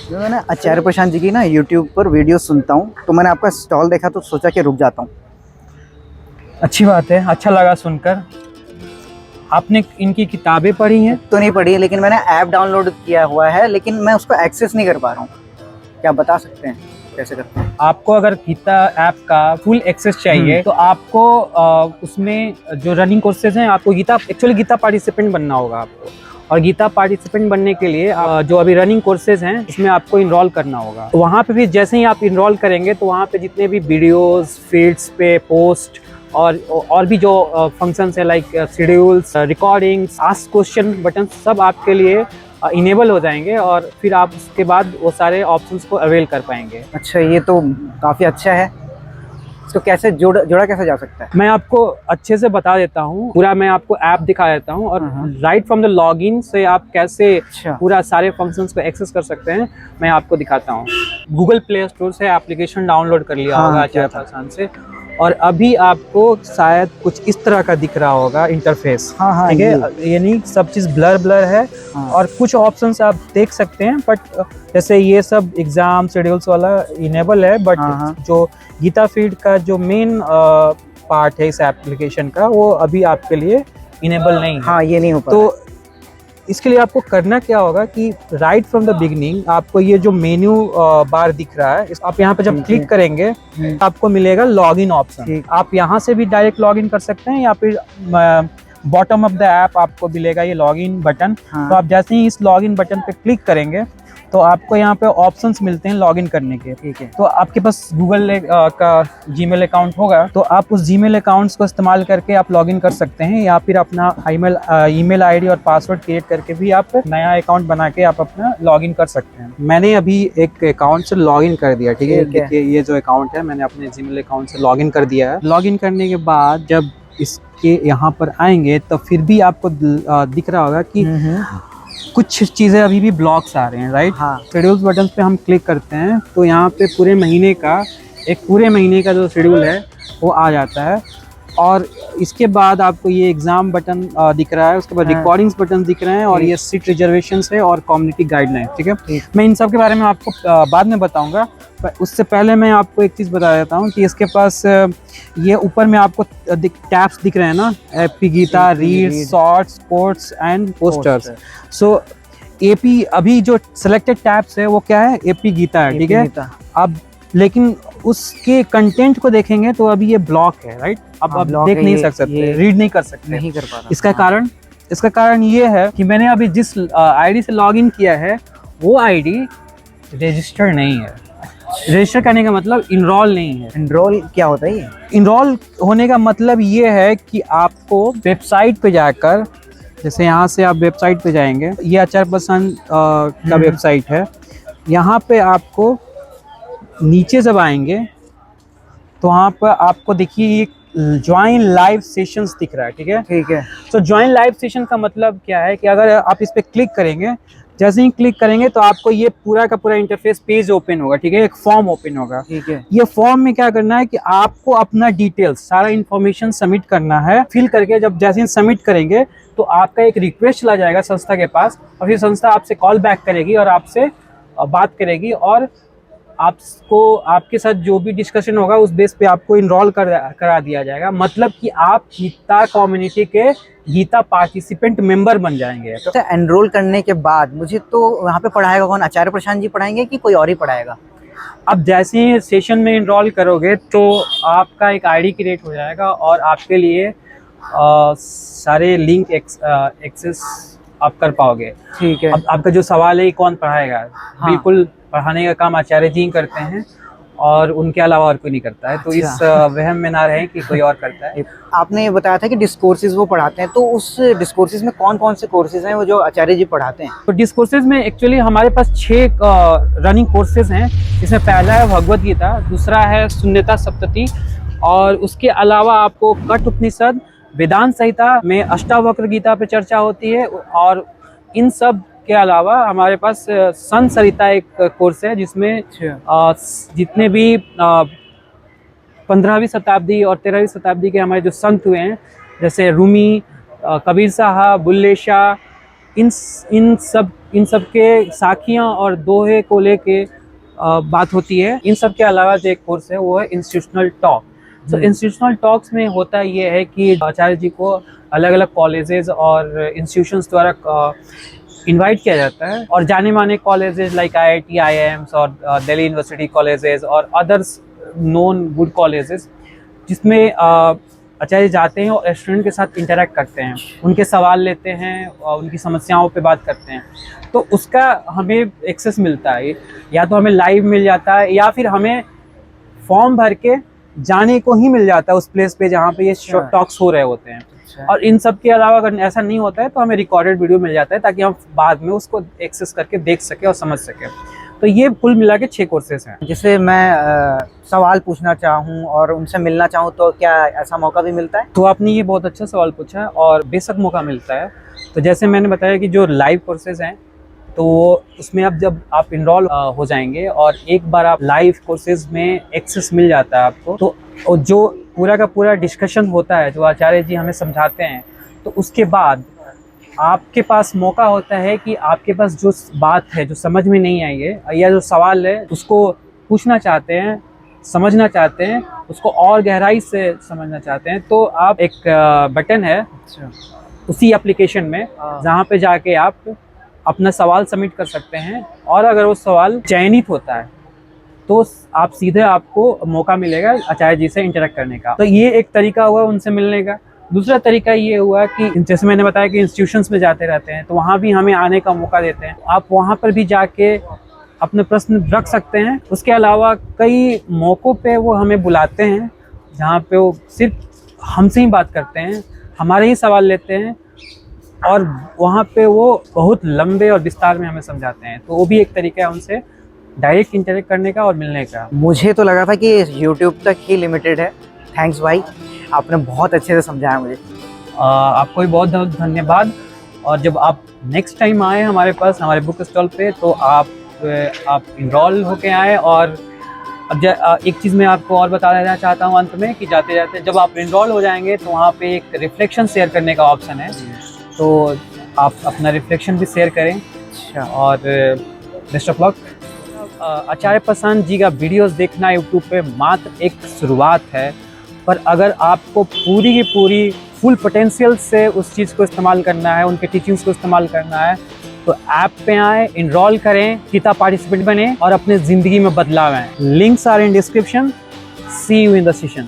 जो मैं ना आचार्य प्रशांत जी की ना यूट्यूब पर वीडियो सुनता हूँ, तो मैंने आपका स्टॉल देखा तो सोचा कि रुक जाता हूँ। अच्छी बात है, अच्छा लगा सुनकर। आपने इनकी किताबें पढ़ी हैं? तो नहीं पढ़ी है, लेकिन मैंने ऐप डाउनलोड किया हुआ है, लेकिन मैं उसको एक्सेस नहीं कर पा रहा हूँ। क्या बता सकते हैं कैसे करते हैं? आपको अगर गीता ऐप का फुल एक्सेस चाहिए तो आपको उसमें जो रनिंग कोर्सेज हैं, आपको गीता पार्टिसिपेंट बनना होगा आपको। और गीता पार्टिसिपेंट बनने के लिए जो अभी रनिंग कोर्सेज हैं उसमें आपको इनरोल करना होगा। तो वहाँ पे भी जैसे ही आप इनरोल करेंगे तो वहाँ पे जितने भी वीडियोस, फीड्स पे पोस्ट और भी जो फंक्शंस है like schedules, recordings, ask question button सब आपके लिए इनेबल हो जाएंगे और फिर आप उसके बाद वो सारे ऑप्शंस को अवेल कर पाएंगे। अच्छा, ये तो काफ़ी अच्छा है। इसको कैसे जोड़ा कैसे जा सकता है? मैं आपको अच्छे से बता देता हूँ, पूरा मैं आपको ऐप दिखा देता हूँ और राइट फ्रॉम द लॉगिन से आप कैसे पूरा सारे फंक्शंस को एक्सेस कर सकते हैं मैं आपको दिखाता हूँ। गूगल प्ले स्टोर से एप्लीकेशन डाउनलोड कर लिया होगा आचार्य प्रशांत से, और अभी आपको शायद कुछ इस तरह का दिख रहा होगा इंटरफेस। ठीक है, यानी सब चीज़ ब्लर है। और कुछ ऑप्शंस आप देख सकते हैं, बट जैसे ये सब एग्जाम शेड्यूल्स वाला इनेबल है, बट जो गीता फीड का जो मेन पार्ट है इस एप्लीकेशन का, वो अभी आपके लिए इनेबल नहीं है। हाँ, ये नहीं हो पा तो इसके लिए आपको करना क्या होगा कि राइट फ्रॉम द बिगिनिंग आपको ये जो मेन्यू बार दिख रहा है, आप यहाँ पे जब क्लिक करेंगे आपको मिलेगा लॉगिन ऑप्शन। आप यहाँ से भी डायरेक्ट लॉगिन कर सकते हैं या फिर बॉटम ऑफ द ऐप आपको मिलेगा ये लॉगिन बटन। तो आप जैसे ही इस लॉगिन बटन पे क्लिक करेंगे तो आपको यहाँ पे ऑप्शंस मिलते हैं लॉगिन करने के। ठीक है, तो आपके पास गूगल का जीमेल अकाउंट होगा तो आप उस जीमेल अकाउंट्स को इस्तेमाल करके आप लॉगिन कर सकते हैं, या फिर अपना ईमेल आईडी और पासवर्ड क्रिएट करके भी आप नया अकाउंट बना के आप अपना लॉगिन कर सकते हैं। मैंने अभी एक अकाउंट से लॉगिन कर दिया। ठीक है, देखिए ये जो अकाउंट है मैंने अपने जीमेल अकाउंट से लॉगिन कर दिया है। लॉगिन करने के बाद जब इसके यहाँ पर आएंगे तो फिर भी आपको दिख रहा होगा कि कुछ चीज़ें अभी भी ब्लॉक्स आ रहे हैं, राइट। शेड्यूल्स बटन पे हम क्लिक करते हैं तो यहाँ पे पूरे महीने का जो शेड्यूल है वो आ जाता है। और इसके बाद आपको ये एग्जाम बटन दिख रहा है, उसके बाद रिकॉर्डिंग्स बटन दिख रहे हैं, और ये सीट रिजर्वेशंस है और कम्युनिटी गाइडलाइन। ठीक है, मैं इन सब के बारे में आपको बाद में बताऊंगा, पर उससे पहले मैं आपको एक चीज़ बता देता हूँ कि इसके पास ये ऊपर में आपको टैब्स दिख रहे हैं ना, एपी Gita, read, shorts, quotes and posters. So एपी अभी जो सिलेक्टेड टैब्स है वो क्या है, एपी गीता है। ठीक है, अब लेकिन उसके कंटेंट को देखेंगे तो अभी ये ब्लॉक है, राइट। अब आप देख नहीं सकते, रीड नहीं कर सकते, नहीं कर पा रहा। इसका कारण ये है कि मैंने अभी जिस आईडी से लॉगिन किया है वो आईडी रजिस्टर्ड नहीं है। रजिस्टर करने का मतलब इनरोल नहीं है। इनरोल क्या होता है? ये इनरोल होने का मतलब ये है कि आपको वेबसाइट पे जाकर, जैसे यहाँ से आप वेबसाइट पे जाएंगे, ये आचार्य प्रशांत का वेबसाइट है, यहाँ पे आपको नीचे जब आएंगे तो वहाँ पर आपको देखिए ज्वाइन लाइव सेशंस दिख रहा है। ठीक है, तो ज्वाइन लाइव सेशन का मतलब क्या है कि अगर आप इस पे क्लिक करेंगे, जैसे ही क्लिक करेंगे तो आपको ये पूरा का पूरा इंटरफेस पेज ओपन होगा। ठीक है, एक फॉर्म ओपन होगा। ठीक है, ये फॉर्म में क्या करना है कि आपको अपना डिटेल्स, सारा इंफॉर्मेशन सबमिट करना है। फिल करके जब जैसे ही सबमिट करेंगे तो आपका एक रिक्वेस्ट चला जाएगा संस्था के पास, और फिर संस्था आपसे कॉल बैक करेगी और आपसे बात करेगी, और आपको आपके साथ जो भी डिस्कशन होगा उस बेस पे आपको इनरोल करा दिया जाएगा। मतलब कि आप गीता कम्युनिटी के गीता पार्टिसिपेंट मेंबर बन जाएंगे। तो एनरोल करने के बाद मुझे तो वहाँ पे पढ़ाएगा कौन? आचार्य प्रशांत जी पढ़ाएंगे कि कोई और ही पढ़ाएगा? अब जैसे ही सेशन में इनरोल करोगे तो आपका एक आईडी क्रिएट हो जाएगा और आपके लिए सारे लिंक एक्सेस आप कर पाओगे। ठीक है, अब आपका जो सवाल है कौन पढ़ाएगा, बिल्कुल पढ़ाने का काम आचार्य जी करते हैं और उनके अलावा और कोई नहीं करता है। तो इस वहम में ना रहे कि कोई और करता है। आपने ये बताया था कि डिस्कोर्सेज वो पढ़ाते हैं, तो उस डिस्कोर्सेज में कौन कौन से कोर्सेज हैं वो जो आचार्य जी पढ़ाते हैं? तो डिस्कोर्सेज में एक्चुअली हमारे पास 6 रनिंग कोर्सेज हैं। इसमें पहला है भगवद गीता, दूसरा है शून्यता सप्तति, और उसके अलावा आपको कठ उपनिषद, वेदांत संहिता में अष्टावक्र गीता पे चर्चा होती है, और इन सब के अलावा हमारे पास संत सरिता एक कोर्स है जिसमें जितने भी 15वीं शताब्दी और 13वीं शताब्दी के हमारे जो संत हुए हैं, जैसे रूमी, कबीर साहब, बुल्ले शाह, इन सब के साखियाँ और दोहे को लेके बात होती है। इन सब के अलावा जो एक कोर्स है वो है इंस्टीट्यूशनल टॉक। तो इंस्टीट्यूशनल टॉक्स में होता ये है कि आचार्य जी को अलग अलग कॉलेजेस और इंस्टीट्यूशंस द्वारा इनवाइट किया जाता है, और जाने माने कॉलेजेस लाइक IIT, IIMs और दिल्ली यूनिवर्सिटी कॉलेजेस और अदर्स नोन गुड कॉलेजेस, जिसमें आचार्य जाते हैं और स्टूडेंट के साथ इंटरेक्ट करते हैं, उनके सवाल लेते हैं और उनकी समस्याओं पे बात करते हैं। तो उसका हमें एक्सेस मिलता है, या तो हमें लाइव मिल जाता है या फिर हमें फॉर्म भर के जाने को ही मिल जाता है उस प्लेस पे जहाँ पे ये टॉक्स हो रहे होते हैं। और इन सब के अलावा अगर ऐसा नहीं होता है तो हमें रिकॉर्डेड वीडियो मिल जाता है, ताकि हम बाद में उसको एक्सेस करके देख सके और समझ सके। तो ये कुल मिला के 6 कोर्सेज हैं। जिसे मैं सवाल पूछना चाहूँ और उनसे मिलना चाहूँ तो क्या ऐसा मौका भी मिलता है? तो आपने ये बहुत अच्छा सवाल पूछा है, और बेशक मौका मिलता है। तो जैसे मैंने बताया कि जो लाइव कोर्सेज हैं, तो उसमें अब जब आप इनरोल हो जाएंगे और एक बार आप लाइव कोर्सेज में एक्सेस मिल जाता है आपको, तो और जो पूरा का पूरा डिस्कशन होता है, जो आचार्य जी हमें समझाते हैं, तो उसके बाद आपके पास मौका होता है कि आपके पास जो बात है, जो समझ में नहीं आई है या जो सवाल है उसको पूछना चाहते हैं, समझना चाहते हैं, उसको और गहराई से समझना चाहते हैं, तो आप एक बटन है उसी एप्लीकेशन में जहाँ पे जाके आप अपना सवाल सबमिट कर सकते हैं, और अगर वो सवाल चयनित होता है तो आप सीधे आपको मौका मिलेगा आचार्य जी से इंटरेक्ट करने का। तो ये एक तरीका हुआ उनसे मिलने का। दूसरा तरीका ये हुआ कि जैसे मैंने बताया कि इंस्टीट्यूशंस में जाते रहते हैं, तो वहाँ भी हमें आने का मौका देते हैं। आप वहाँ पर भी जाके अपने प्रश्न रख सकते हैं। उसके अलावा कई मौक़ों पे वो हमें बुलाते हैं, जहाँ पे वो सिर्फ हमसे ही बात करते हैं, हमारे ही सवाल लेते हैं, और वहाँ पे वो बहुत लंबे और विस्तार में हमें समझाते हैं। तो वो भी एक तरीका है उनसे डायरेक्ट इंटरेक्ट करने का और मिलने का। मुझे तो लगा था कि YouTube तक ही लिमिटेड है। थैंक्स भाई, आपने बहुत अच्छे से समझाया मुझे। आपको भी बहुत बहुत धन्यवाद। और जब आप नेक्स्ट टाइम आए हमारे पास, हमारे बुक स्टॉल पे, तो आप इनरोल होके आए। और अब एक चीज़ मैं आपको और बता देना चाहता हूँ अंत में, कि जाते जाते जब आप इनरोल हो जाएंगे तो वहाँ पे एक रिफ्लेक्शन शेयर करने का ऑप्शन है, तो आप अपना रिफ्लेक्शन भी शेयर करें। अच्छा, और बेस्ट ऑफ लक। आचार्य प्रशांत जी का वीडियोस देखना यूट्यूब पे मात्र एक शुरुआत है, पर अगर आपको पूरी की पूरी फुल पोटेंशियल से उस चीज़ को इस्तेमाल करना है, उनके टीचिंग्स को इस्तेमाल करना है, तो ऐप पे आए, इनरोल करें, गीता पार्टिसिपेंट बने और अपने ज़िंदगी में बदलाव आए। Links are in description. See you in the session.